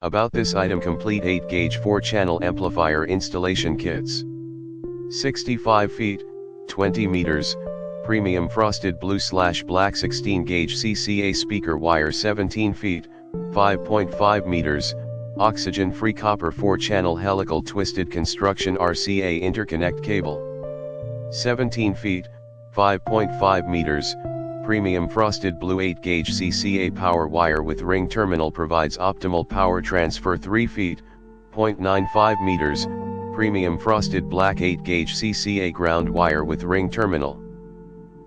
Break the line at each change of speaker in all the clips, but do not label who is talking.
About this item: complete 8-gauge 4-channel amplifier installation kits. 65 feet, 20 meters, premium frosted blue/black 16-gauge CCA speaker wire. 17 feet, 5.5 meters, oxygen-free copper 4-channel helical twisted construction RCA interconnect cable. 17 feet, 5.5 meters, premium frosted blue 8-gauge CCA power wire with ring terminal provides optimal power transfer. 3 feet, 0.95 meters, premium frosted black 8-gauge CCA ground wire with ring terminal.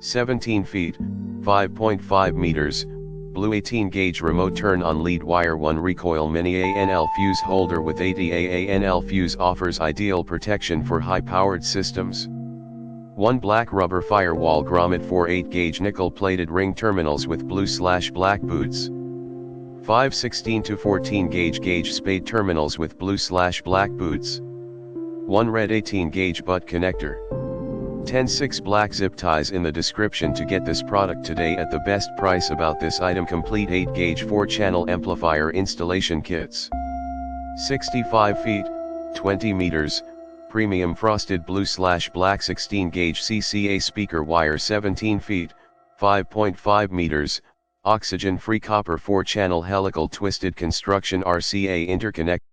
17 feet, 5.5 meters, blue 18-gauge remote turn-on lead wire. 1 Recoil mini ANL fuse holder with 80 ANL fuse offers ideal protection for high-powered systems. 1 black rubber firewall grommet. 4 8-gauge nickel-plated ring terminals with blue/black boots. 5 16 to 14-gauge spade terminals with blue/black boots. 1 red 18-gauge butt connector. 10 6 black zip ties. In the description to get this product today at the best price. About this item: complete 8-gauge 4-channel amplifier installation kits. 65 feet, 20 meters, premium frosted blue/black 16-gauge CCA speaker wire. 17 feet, 5.5 meters, oxygen-free copper 4-channel helical twisted construction RCA interconnect.